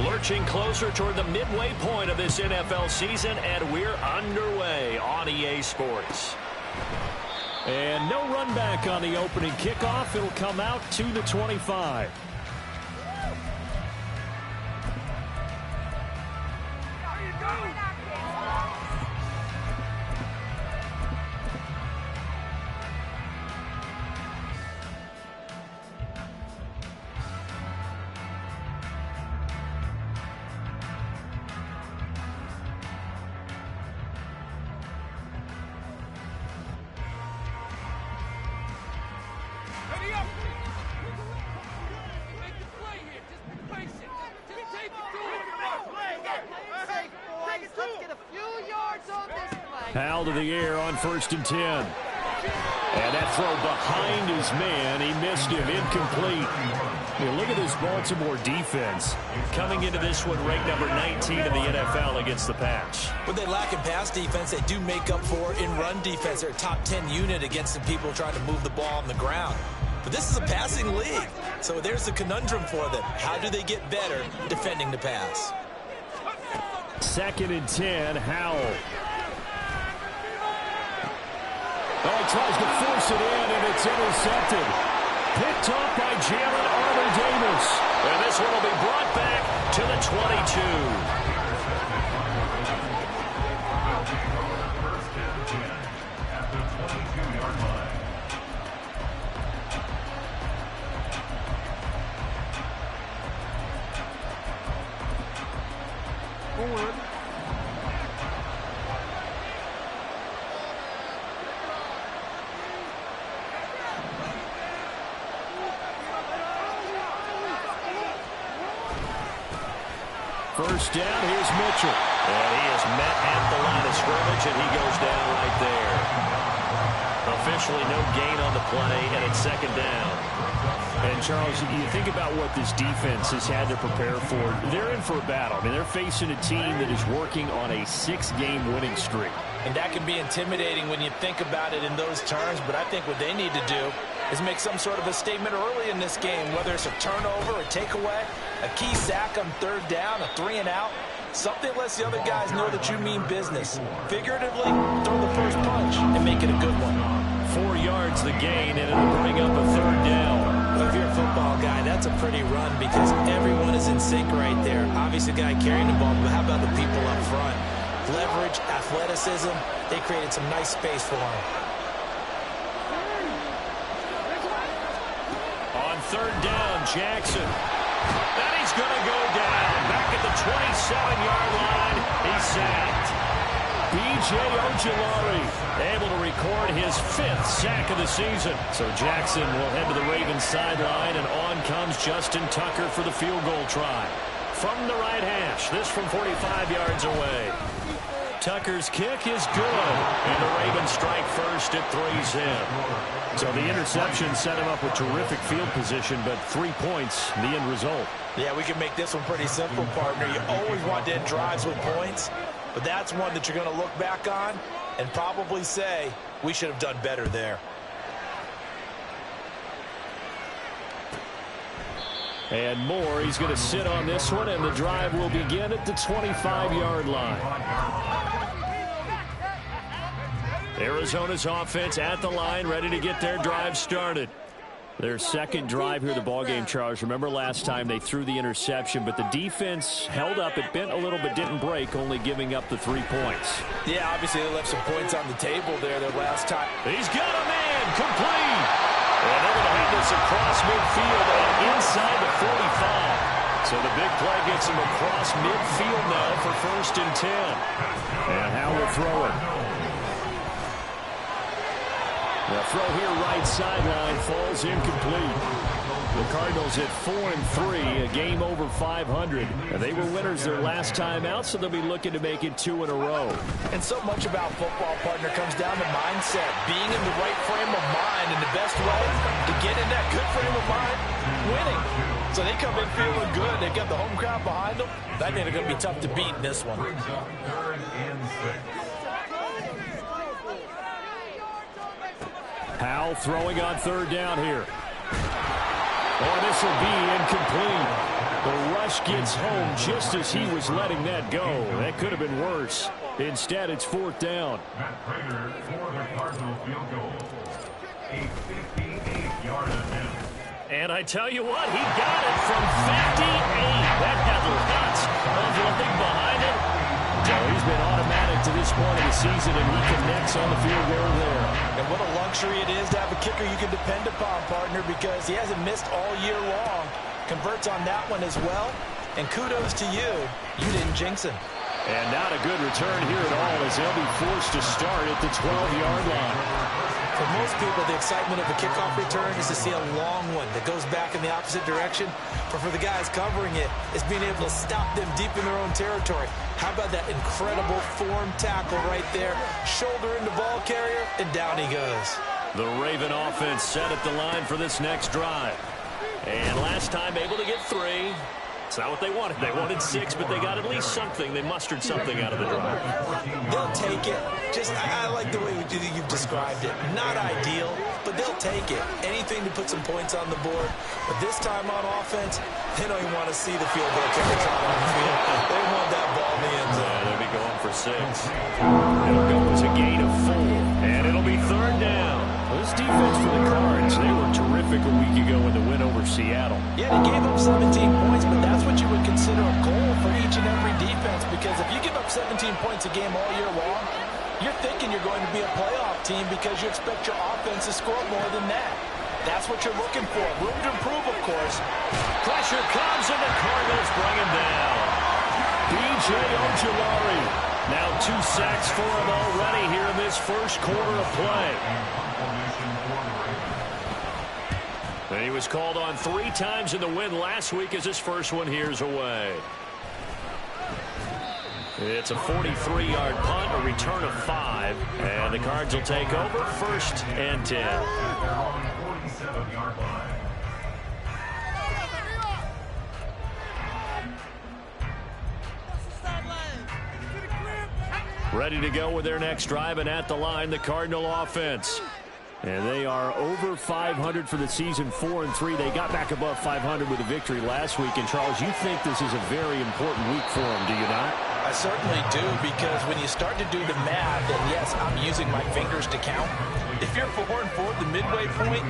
Lurching closer toward the midway point of this NFL season, and we're underway on EA Sports. And no run back on the opening kickoff. It'll come out to the 25. Powell to the air on 1st and 10. And that throw behind his man. He missed him. Incomplete. Look at this Baltimore defense. Coming into this one ranked number 19 in the NFL against the pass. When they lack in pass defense, they do make up for in run defense. They're a top 10 unit against the people trying to move the ball on the ground. But this is a passing league. So there's the conundrum for them. How do they get better defending the pass? 2nd and 10, Howell. Oh, he tries to force it in, and it's intercepted. Picked off by Jalen Armour-Davis. And this one will be brought back to the 22. First down, here's Mitchell. And he is met at the line of scrimmage, and he goes down right there. Officially no gain on the play, and it's 2nd down. And, Charles, you think about what this defense has had to prepare for. They're in for a battle. I mean, they're facing a team that is working on a 6-game winning streak. And that can be intimidating when you think about it in those terms, but I think what they need to do is make some sort of a statement early in this game, whether it's a turnover, a takeaway, a key sack on 3rd down, a 3-and-out, something that lets the other guys know that you mean business. Figuratively, throw the first punch and make it a good one. 4 yards the gain, and it'll bring up a 3rd down. Well, if you're a football guy, that's a pretty run because everyone is in sync right there. Obviously, the guy carrying the ball, but how about the people up front? Leverage, athleticism, they created some nice space for him. On 3rd down, Jackson. And he's going to go down. Back at the 27-yard line. He's sacked. B.J. Ojulari able to record his 5th sack of the season. So Jackson will head to the Ravens sideline, and on comes Justin Tucker for the field goal try. From the right hash, this from 45 yards away. Tucker's kick is good, and the Ravens strike first. It 3's in. So the interception set him up with terrific field position, but 3 points, the end result. Yeah, we can make this one pretty simple, partner. You always want to end drives with points, but that's one that you're going to look back on and probably say, we should have done better there. And Moore, he's going to sit on this one, and the drive will begin at the 25-yard line. Arizona's offense at the line, ready to get their drive started. Their 2nd drive here, the ballgame, Charles. Remember last time they threw the interception, but the defense held up. It bent a little but didn't break, only giving up the 3 points. Yeah, obviously they left some points on the table there their last time. He's got a man, complete. And they're going to have this across midfield and inside the 45. So the big play gets him across midfield now for 1st and 10. And how will throw it. The throw here right sideline falls incomplete. The Cardinals at 4-3, a game over 500. And they were winners their last time out, so they'll be looking to make it 2 in a row. And so much about football, partner, comes down to mindset. Being in the right frame of mind, and the best way to get in that good frame of mind, winning. So they come in feeling good. They've got the home crowd behind them. I think they're going to be tough to beat in this one. Powell throwing on 3rd down here. Oh, this will be incomplete. The rush gets home just as he was letting that go. That could have been worse. Instead, it's 4th down. Matt Prater for the Cardinal field goal. A 58-yard attempt. And I tell you what, he got it from 58. That had lots of looking behind it. So he's been automatic to this point of the season, and he connects on the field goal there. And what a luxury it is to have a kicker you can depend upon, partner, because he hasn't missed all year long. Converts on that one as well. And kudos to you. You didn't jinx him. And not a good return here at all, as they'll be forced to start at the 12-yard line. For most people, the excitement of a kickoff return is to see a long one that goes back in the opposite direction. But for the guys covering it, it's being able to stop them deep in their own territory. How about that incredible form tackle right there? Shoulder into ball carrier, and down he goes. The Raven offense set at the line for this next drive. And last time able to get 3. It's not what they wanted. They wanted 6, but they got at least something. They mustered something out of the drive. They'll take it. I like the way you've described it. Not ideal, but they'll take it. Anything to put some points on the board. But this time on offense, they don't even want to see the field goal kicker trot on the field. They want that ball in the end zone. Yeah, they'll be going for 6. It'll go as a gain of 4. And it'll be 3rd down. This defense for the Cards, they were terrific a week ago in the win over Seattle. Yeah, they gave up 17 points, but that's what you would consider a goal for each and every defense, because if you give up 17 points a game all year long, you're thinking you're going to be a playoff team because you expect your offense to score more than that. That's what you're looking for. Room to improve, of course. Pressure comes, and the Cardinals bring him down. B.J. Ojulari. Now 2 sacks for him already here in this first quarter of play. And he was called on 3 times in the win last week, as his first one here's away. It's a 43-yard punt, a return of 5, and the Cards will take over 1st and 10. Ready to go with their next drive, and at the line, the Cardinal offense. And they are over 500 for the season, 4-3. They got back above 500 with a victory last week. And, Charles, you think this is a very important week for them, do you not? I certainly do, because when you start to do the math, and yes, I'm using my fingers to count. If you're 4-4 at the midway point,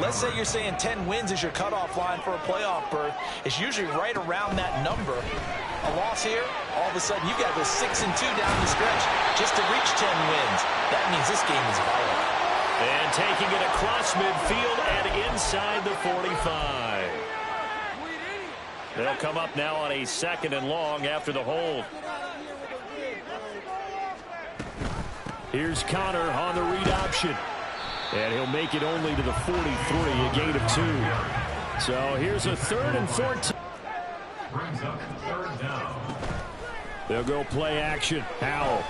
let's say you're saying 10 wins is your cutoff line for a playoff berth. It's usually right around that number. A loss here, all of a sudden you've got to go 6-2 down the stretch just to reach 10 wins. That means this game is vital. And taking it across midfield and inside the 45. They'll come up now on a 2nd and long after the hold. Here's Connor on the read option. And he'll make it only to the 43, a gain of 2. So here's a 3rd and 14. Brings up 3rd down. They'll go play action. Howell.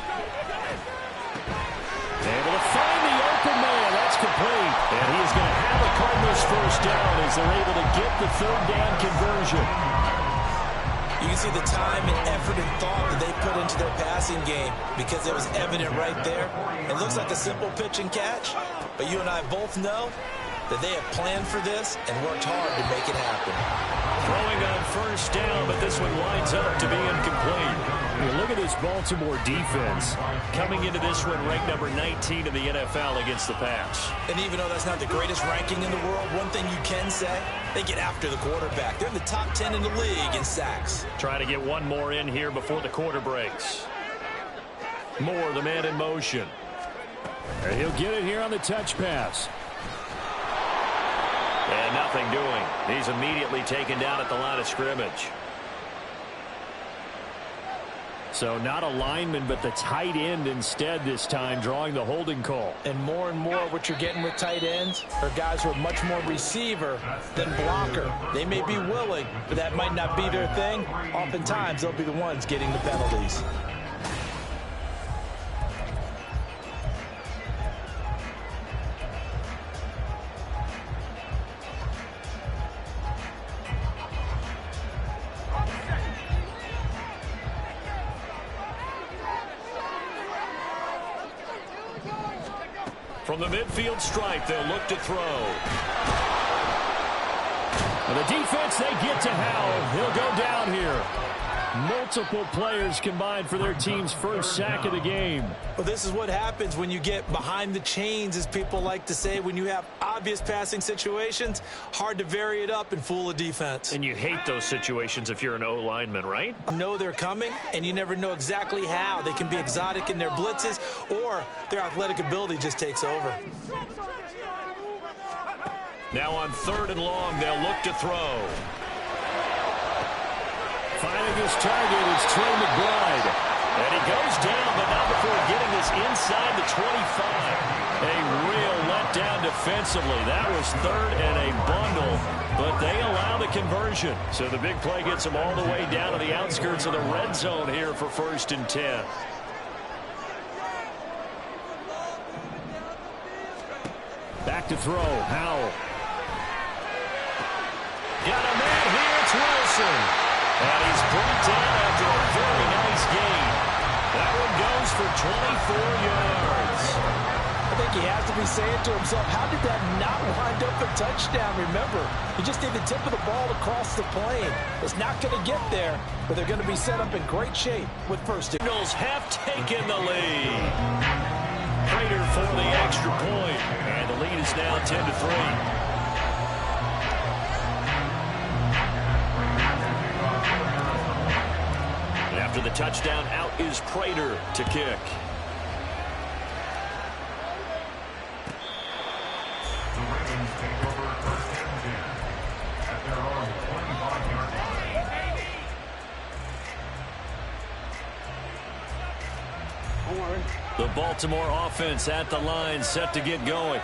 Able to find the open man. That's complete. And he is going to have the Cardinals first down as they're able to get the 3rd down conversion. You can see the time and effort and thought that they put into their passing game, because it was evident right there. It looks like a simple pitch and catch, but you and I both know that they have planned for this and worked hard to make it happen. Throwing on first down, but this one winds up to be incomplete. Look at this Baltimore defense coming into this one ranked number 19 in the NFL against the pass. And even though that's not the greatest ranking in the world, one thing you can say, they get after the quarterback. They're in the top 10 in the league in sacks. Trying to get one more in here before the quarter breaks. Moore, the man in motion. And he'll get it here on the touch pass. And nothing doing. He's immediately taken down at the line of scrimmage. So not a lineman, but the tight end instead this time, drawing the holding call. And more what you're getting with tight ends are guys who are much more receiver than blocker. They may be willing, but that might not be their thing. Oftentimes, they'll be the ones getting the penalties. From the midfield stripe, they'll look to throw. And the defense, they get to Howell. He'll go down here. Multiple players combined for their team's first sack of the game. Well, this is what happens when you get behind the chains, as people like to say. When you have obvious passing situations, hard to vary it up and fool a defense. And you hate those situations if you're an O-lineman, right? Know they're coming, and you never know exactly how. They can be exotic in their blitzes, or their athletic ability just takes over. Now on 3rd and long, they'll look to throw. Finding his target is Trey McBride. And he goes down, but not before getting this inside the 25. A real letdown defensively. That was 3rd and a bundle, but they allow the conversion. So the big play gets them all the way down to the outskirts of the red zone here for 1st and 10. Back to throw. Howell. Got a man here. It's Wilson. And he's brought down after a very nice gain. That one goes for 24 yards. I think he has to be saying to himself, how did that not wind up a touchdown? Remember, he just did the tip of the ball across the plane. It's not going to get there, but they're going to be set up in great shape with first. Cardinals have taken the lead. Prater for the extra point. And the lead is now 10-3. After the touchdown, out is Prater to kick. The Ravens take over 1st and 10 at their own 25-yard line. The Baltimore offense at the line, set to get going.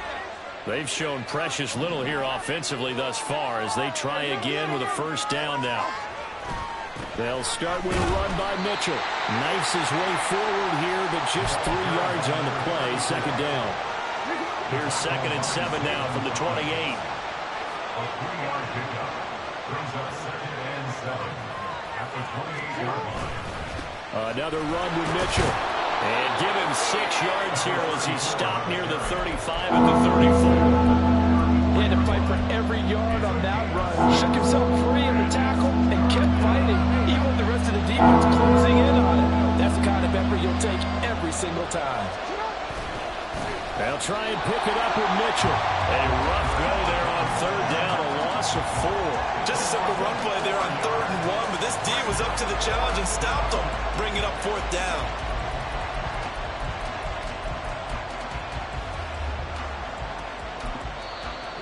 They've shown precious little here offensively thus far as they try again with a 1st down now. They'll start with a run by Mitchell. Knifes his way forward here, but just 3 yards on the play. 2nd down. Here's 2nd and 7 now from the 28. A 3-yard pickup brings up 2nd and 7 at the 28-yard line. Another run with Mitchell. And give him 6 yards here as he's stopped near the 35 at the 34. He had to fight for every yard on that run. Shook himself free of the tackle and kept fighting, even with the rest of the defense closing in on it. That's the kind of effort you'll take every single time. They'll try and pick it up with Mitchell. A rough go there on 3rd down, a loss of 4. Just a simple run play there on 3rd and 1, but this D was up to the challenge and stopped him, bringing up 4th down.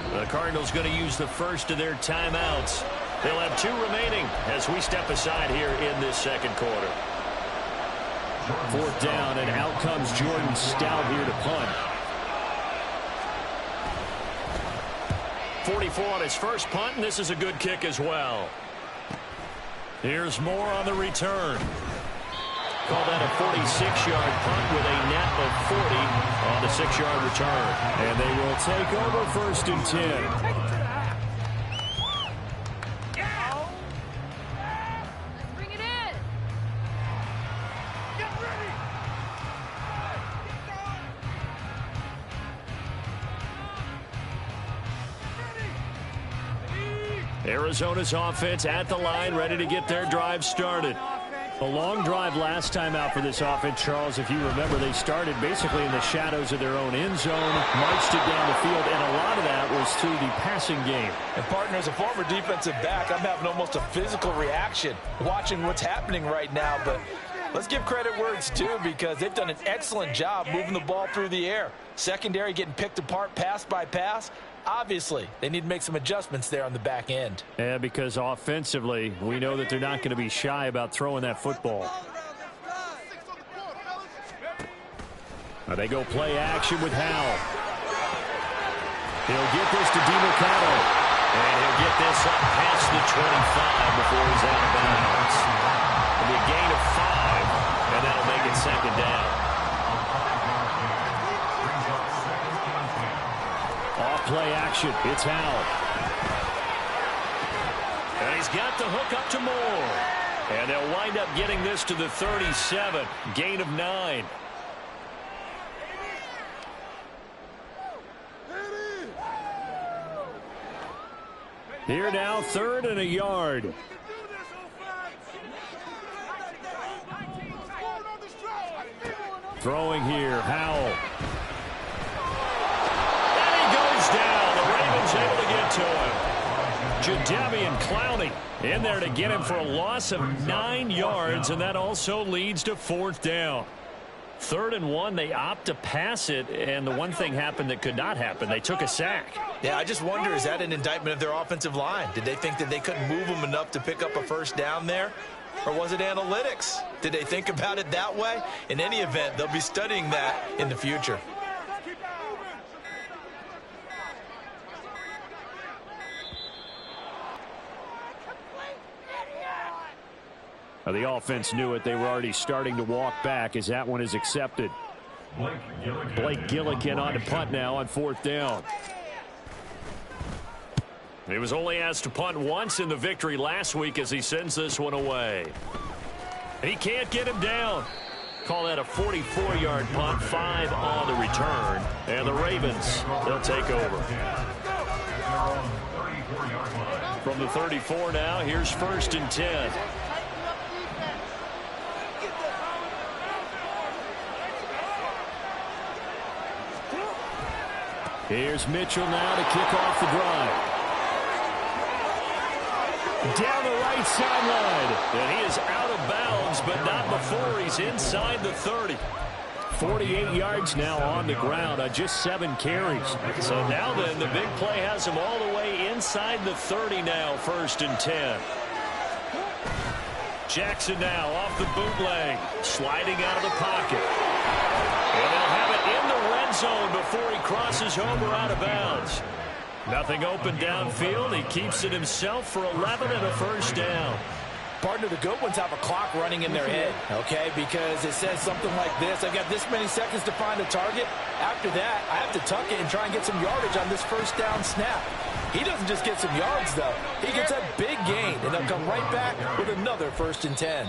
The Cardinals going to use the first of their timeouts. They'll have 2 remaining as we step aside here in this 2nd quarter. 4th down, and out comes Jordan Stout here to punt. 44 on his first punt, and this is a good kick as well. Here's Moore on the return. Call that a 46-yard punt with a net of 40 on the 6-yard return. And they will take over 1st and 10. Bring it in. Get ready. Arizona's offense at the line, ready to get their drive started. A long drive last time out for this offense, Charles. If you remember, they started basically in the shadows of their own end zone, marched it down the field, and a lot of that was through the passing game. And, partner, as a former defensive back, I'm having almost a physical reaction watching what's happening right now. But let's give credit where it's due, because they've done an excellent job moving the ball through the air. Secondary getting picked apart pass by pass. Obviously, they need to make some adjustments there on the back end. Yeah, because offensively, we know that they're not going to be shy about throwing that football. Now they go play action with Howell. He'll get this to DeMercado. And he'll get this up past the 25 before he's out of bounds. It'll be a gain of 5, and that'll make it 2nd down. Play action. It's Howell. And he's got the hook up to Moore. And they'll wind up getting this to the 37. Gain of 9. Here now, 3rd and a yard. Throwing here, Howell. And he goes down. The Ravens able to get to him. Jadeveon Clowney in there to get him for a loss of 9 yards, and that also leads to 4th down. 3rd and 1, they opt to pass it, and the one thing happened that could not happen. They took a sack. Yeah, I just wonder, is that an indictment of their offensive line? Did they think that they couldn't move them enough to pick up a 1st down there? Or was it analytics? Did they think about it that way? In any event, they'll be studying that in the future. The offense knew it. They were already starting to walk back as that one is accepted. Blake Gillikin on to punt now on 4th down. He was only asked to punt once in the victory last week as he sends this one away. He can't get him down. Call that a 44-yard punt, 5 on the return. And the Ravens, they'll take over. From the 34 now, here's 1st and 10. Here's Mitchell now to kick off the drive. Down the right sideline. And he is out of bounds, but not before he's inside the 30. 48 yards now on the ground on just 7 carries. So now then, the big play has him all the way inside the 30 now, 1st and 10. Jackson now off the bootleg, sliding out of the pocket. And they'll have it in the red zone before he crosses over out of bounds. Nothing open downfield. He keeps it himself for 11 and a 1st down. Partner, the good ones have a clock running in their head, okay? Because it says something like this. I've got this many seconds to find a target. After that, I have to tuck it and try and get some yardage on this 1st down snap. He doesn't just get some yards, though. He gets a big gain, and they'll come right back with another 1st and 10.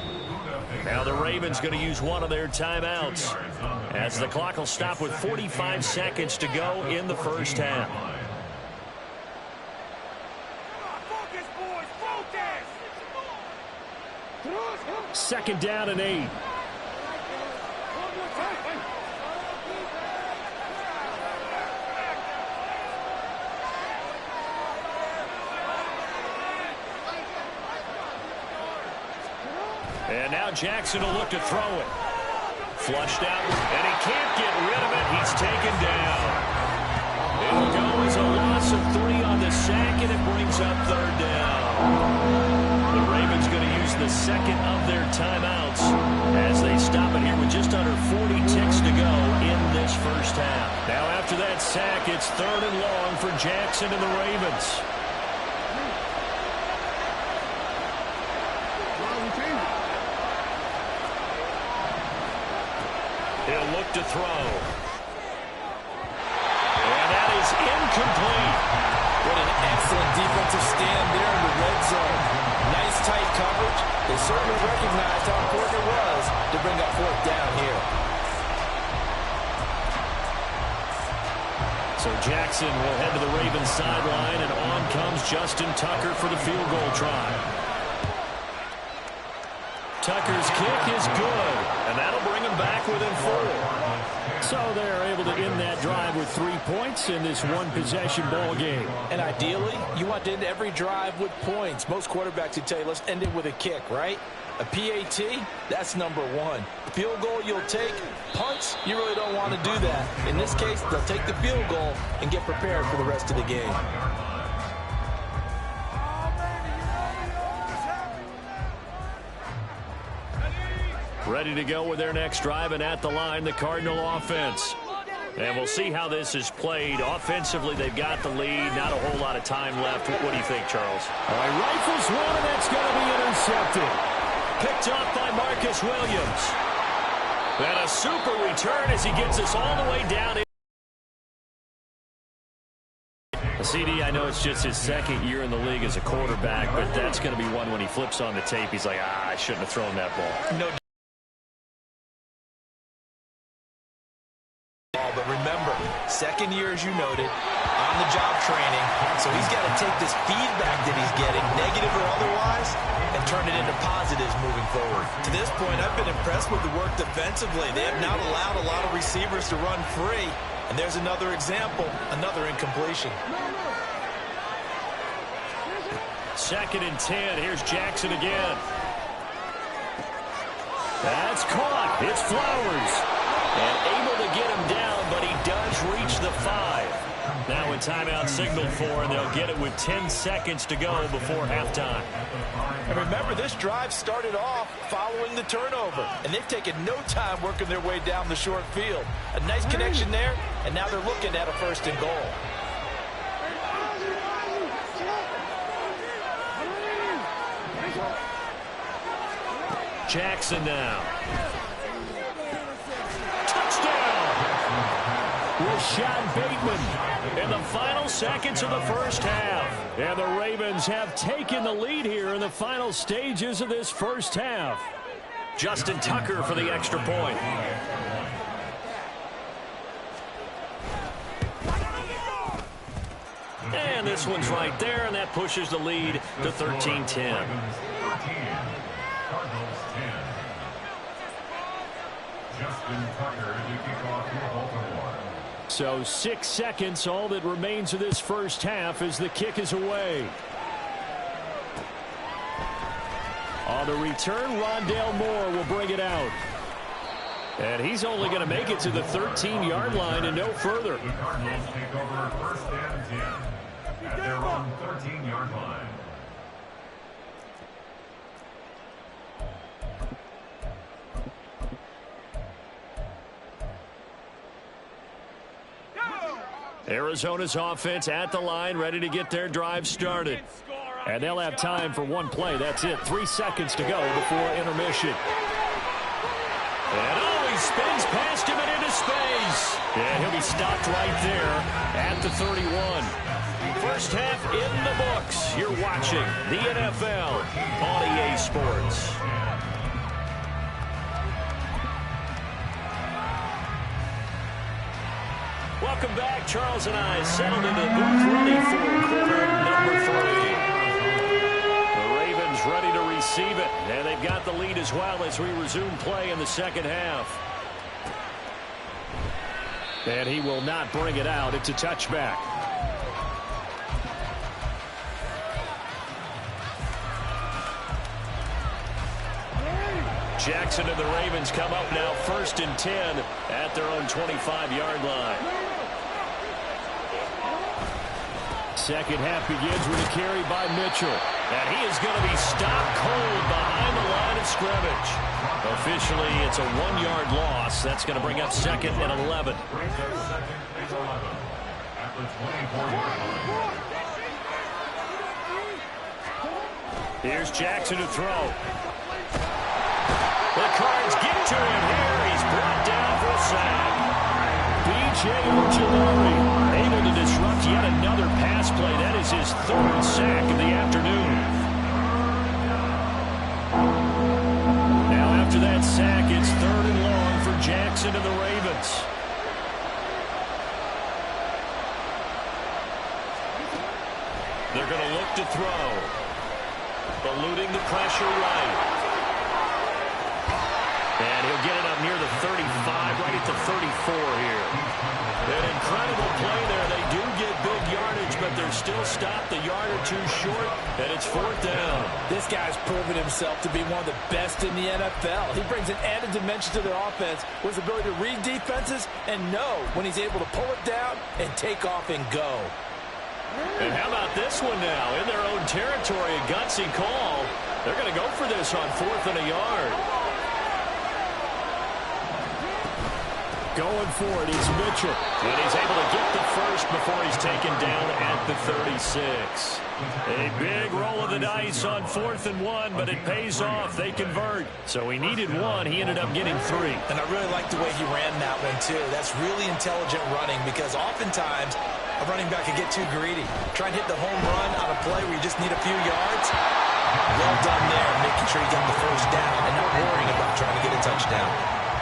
Now the Ravens going to use one of their timeouts as the clock will stop with 45 seconds to go in the 1st half. Second down and 8. And now Jackson will look to throw it. Flushed out, and he can't get rid of it. He's taken down. It'll go as a loss of 3 on the sack, and it brings up 3rd down. The Ravens going to use the second of their timeouts as they stop it here with just under 40 ticks to go in this 1st half. Now after that sack, it's 3rd and long for Jackson and the Ravens. He'll look to throw. And that is incomplete. What an excellent defensive stand there in the red zone. Nice tight coverage. They certainly recognized how important it was to bring up 4th down here. So Jackson will head to the Ravens sideline, and on comes Justin Tucker for the field goal try. Tucker's kick is good, and that'll bring him back within 4. So they're able to end that drive with 3 points in this one-possession ball game. And ideally, you want to end every drive with points. Most quarterbacks would tell you, let's end it with a kick, right? A PAT, that's number 1. Field goal you'll take. Punts, you really don't want to do that. In this case, they'll take the field goal and get prepared for the rest of the game. Ready to go with their next drive, and at the line, the Cardinal offense. And we'll see how this is played. Offensively, they've got the lead. Not a whole lot of time left. What do you think, Charles? All right, rifles one, and that's going to be intercepted. Picked off by Marcus Williams. And a super return as he gets us all the way down. CD, I know it's just his 2nd year in the league as a quarterback, but that's going to be one when he flips on the tape. He's like, I shouldn't have thrown that ball. No. But remember, 2nd year, as you noted, on-the-job training. So So he's got to take this feedback that he's getting, negative or otherwise, and turn it into positives moving forward. To this point, I've been impressed with the work defensively. They have not allowed a lot of receivers to run free. And there's another example, another incompletion. 2nd and 10. Here's Jackson again. That's caught. It's Flowers. And able to get him down, but he does reach the 5. Now a timeout signaled for, and they'll get it with 10 seconds to go before halftime. And remember, this drive started off following the turnover, and they've taken no time working their way down the short field. A nice connection there, and now they're looking at a 1st and goal. Jackson now. Touchdown! Rashad Bateman in the final seconds of the first half. And the Ravens have taken the lead here in the final stages of this first half. Justin Tucker for the extra point. And this one's right there, and that pushes the lead to 13-10. Cardinals 10. Justin Tucker to kick off for Baltimore. So 6 seconds, all that remains of this first half as the kick is away. On the return, Rondale Moore will bring it out. And he's only going to make it to the 13-yard line and no further. The Cardinals take over 1st and 10 at their own 13-yard line. Arizona's offense at the line, ready to get their drive started. And they'll have time for one play. That's it. 3 seconds to go before intermission. And he spins past him and into space. And he'll be stopped right there at the 31. First half in the books. You're watching the NFL on EA Sports. Welcome back. Charles and I settled into the booth ready for quarter number 3. The Ravens ready to receive it. And they've got the lead as well as we resume play in the second half. And he will not bring it out. It's a touchback. Jackson and the Ravens come up now 1st and 10 at their own 25-yard line. Second half begins with a carry by Mitchell. And he is going to be stopped cold behind the line of scrimmage. Officially, it's a 1-yard loss. That's going to bring up 2nd and 11. Brings up 2nd and 11 at the 24-yard line. Here's Jackson to throw. The Cards get to him here. He's brought down for a sack. B.J. Ojulari able to disrupt yet another pass play. That is his 3rd sack of the afternoon. Now after that sack, it's 3rd and long for Jackson and the Ravens. They're going to look to throw. Eluding the pressure right. And he'll get it up near the 35, right at the 34 here. An incredible play there. They do get big yardage, but they're still stopped a yard or 2 short, and it's 4th down. This guy's proven himself to be one of the best in the NFL. He brings an added dimension to their offense with his ability to read defenses and know when he's able to pull it down and take off and go. And how about this one now? In their own territory, a gutsy call. They're going to go for this on 4th and a yard. Going for it is Mitchell. And he's able to get the first before he's taken down at the 36. A big roll of the dice on 4th and 1, but it pays off. They convert. So he needed 1. He ended up getting 3. And I really like the way he ran that one, too. That's really intelligent running because oftentimes a running back can get too greedy. Try and hit the home run on a play where you just need a few yards. Well done there, making sure you got the first down and not worrying about trying to get a touchdown.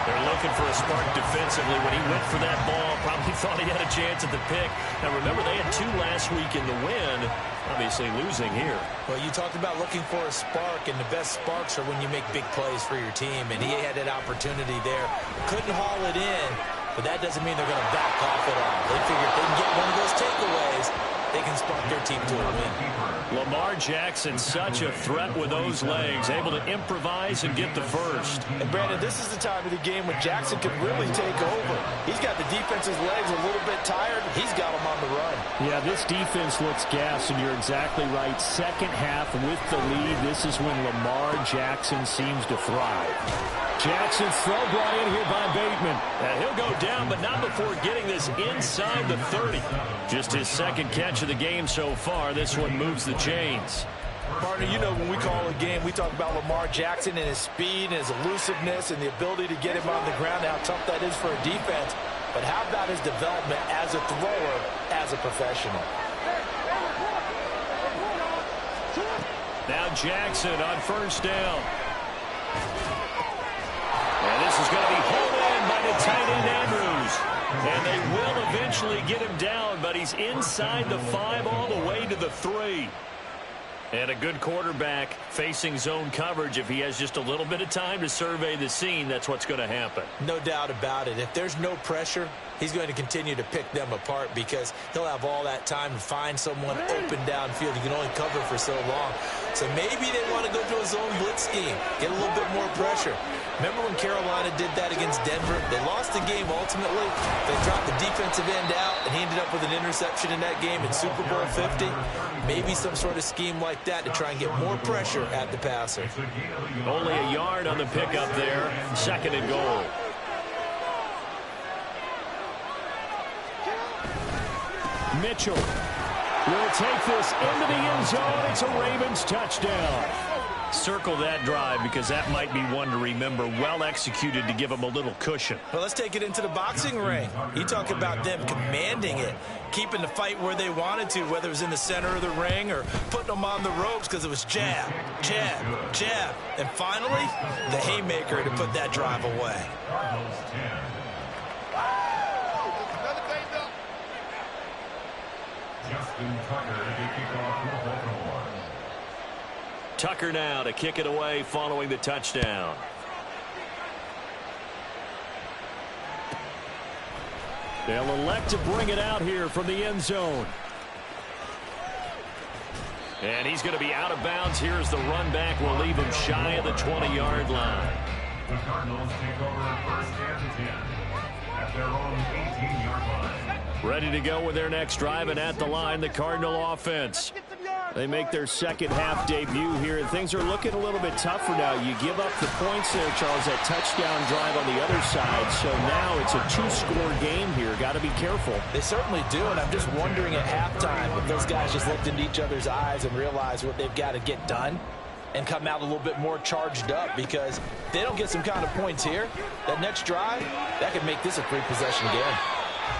They're looking for a spark defensively. When he went for that ball, probably thought he had a chance at the pick. Now, remember, they had 2 last week in the win. Obviously losing here. Well, you talked about looking for a spark, and the best sparks are when you make big plays for your team, and he had that opportunity there. Couldn't haul it in, but that doesn't mean they're going to back off at all. They figure if they can get one of those takeaways, they can spark their team to a win. Lamar Jackson, such a threat with those legs, able to improvise and get the first. And, Brandon, this is the time of the game when Jackson can really take over. He's got the defense's legs a little bit tired. He's got them on the run. Yeah, this defense looks gassed, and you're exactly right. Second half with the lead, this is when Lamar Jackson seems to thrive. Jackson's throw brought in here by Bateman. And he'll go down, but not before getting this inside the 30. Just his second catch of the game so far. This one moves the chains. Partner, you know when we call a game, we talk about Lamar Jackson and his speed and his elusiveness and the ability to get him on the ground, how tough that is for a defense. But how about his development as a thrower, as a professional? Now Jackson on first down. And this is going to be hauled in by the tight end Andrews. And they will eventually get him down, but he's inside the 5 all the way to the 3. And a good quarterback facing zone coverage. If he has just a little bit of time to survey the scene, that's what's going to happen. No doubt about it. If there's no pressure, he's going to continue to pick them apart because he'll have all that time to find someone open downfield. He can only cover for so long. So maybe they want to go to a zone blitz scheme, get a little bit more pressure. Remember when Carolina did that against Denver? They lost the game ultimately. They dropped the defensive end out, and he ended up with an interception in that game in Super Bowl 50. Maybe some sort of scheme like that to try and get more pressure at the passer. Only a yard on the pickup there. 2nd and goal. Mitchell will take this into the end zone. It's a Ravens touchdown. Circle that drive because that might be one to remember. Well executed to give them a little cushion. Well, let's take it into the boxing ring. You talk about them commanding it, keeping the fight where they wanted to, whether it was in the center of the ring or putting them on the ropes because it was jab, jab, jab. And finally, the haymaker to put that drive away. Justin Tucker to kick off for Baltimore. Tucker now to kick it away following the touchdown. They'll elect to bring it out here from the end zone. And he's going to be out of bounds. Here's the run back. Will leave him shy of the 20-yard line. The Cardinals take over 1st and 10 at their own 18-yard line. Ready to go with their next drive, and at the line, the Cardinal offense. They make their second half debut here, and things are looking a little bit tougher now. You give up the points there, Charles, that touchdown drive on the other side. So now it's a 2-score game here. Got to be careful. They certainly do, and I'm just wondering at halftime if those guys just looked into each other's eyes and realized what they've got to get done and come out a little bit more charged up, because if they don't get some kind of points here, that next drive, that could make this a 3-possession game.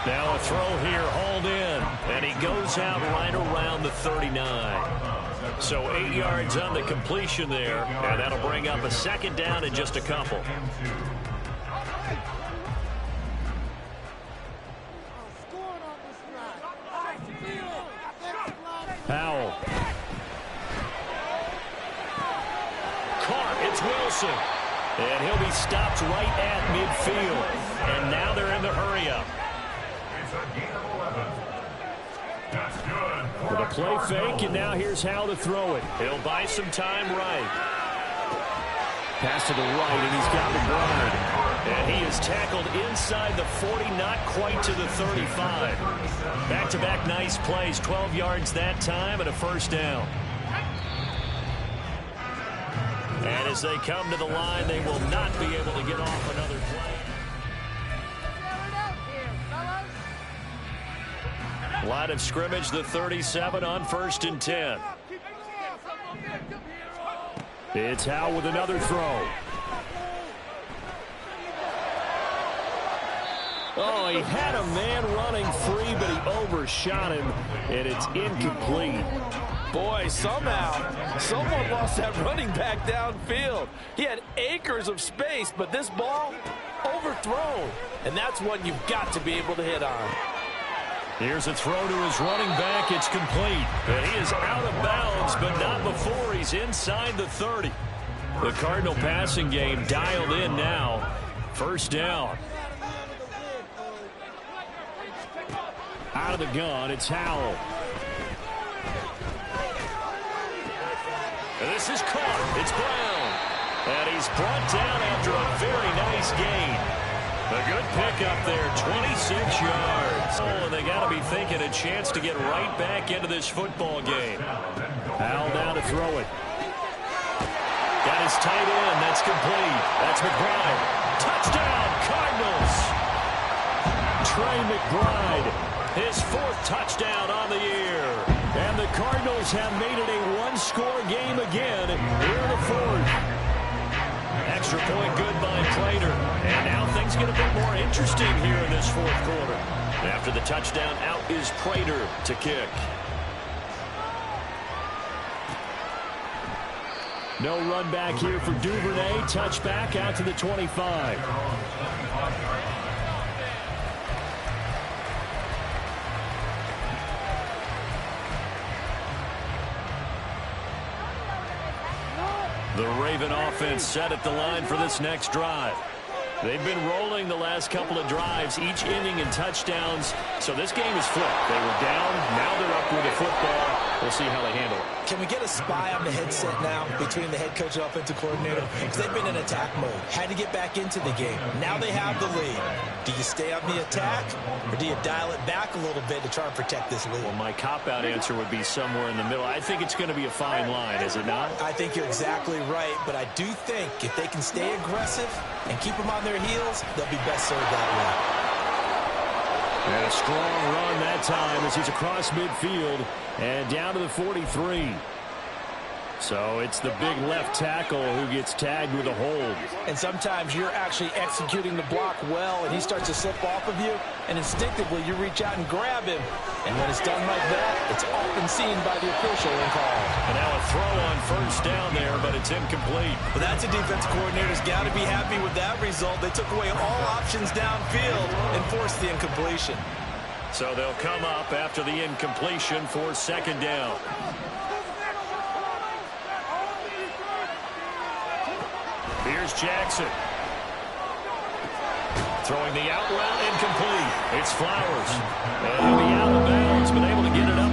Now a throw here, hauled in, and he goes out right around the 39. So 8 yards on the completion there, and that'll bring up a 2nd down in just a couple. Powell. Caught, it's Wilson. And he'll be stopped right at midfield. And now they're in the hurry-up. It's a gain of 11. That's good. With a play fake, and now here's how to throw it. He'll buy some time right. Pass to the right, and he's got the guard. And he is tackled inside the 40, not quite to the 35. Back-to-back nice plays, 12 yards that time, and a 1st down. And as they come to the line, they will not be able to get off another play. Line of scrimmage, the 37 on 1st and 10. It's Howe with another throw. Oh, he had a man running free, but he overshot him, and it's incomplete. Boy, somehow, someone lost that running back downfield. He had acres of space, but this ball, overthrown. And that's one you've got to be able to hit on. Here's a throw to his running back. It's complete. And he is out of bounds, but not before he's inside the 30. The Cardinal passing game dialed in now. First down. Out of the gun, it's Howell. And this is caught. It's Brown. And he's brought down after a very nice gain. A good pickup there, 26 yards. Oh, and they got to be thinking a chance to get right back into this football game. Howell down to throw it. Got his tight end. That's complete. That's McBride. Touchdown, Cardinals. Trey McBride, his 4th touchdown on the year. And the Cardinals have made it a one-score game again here in the 4th. Extra point good by Prater. And now things get a bit more interesting here in this 4th quarter. After the touchdown, out is Prater to kick. No run back here for Duvernay. Touchback out to the 25. The Raven offense set at the line for this next drive. They've been rolling the last couple of drives, each inning in touchdowns. So this game is flipped. They were down. Now they're up with the football. We'll see how they handle it. Can we get a spy on the headset now between the head coach and offensive coordinator? Because they've been in attack mode. Had to get back into the game. Now they have the lead. Do you stay on the attack, or do you dial it back a little bit to try and protect this lead? Well, my cop-out answer would be somewhere in the middle. I think it's going to be a fine line, is it not? I think you're exactly right, but I do think if they can stay aggressive and keep them on their heels, they'll be best served that way. And a strong run that time as he's across midfield and down to the 43. So it's the big left tackle who gets tagged with a hold. And sometimes you're actually executing the block well, and he starts to slip off of you, and instinctively you reach out and grab him. And when it's done like that, it's often seen by the official and called. And now a throw on first down there, but it's incomplete. Well, that's a defensive coordinator's got to be happy with that result. They took away all options downfield and forced the incompletion. So they'll come up after the incompletion for second down. Here's Jackson. Throwing the out route, incomplete. It's Flowers. And he'll be out of bounds, but able to get it up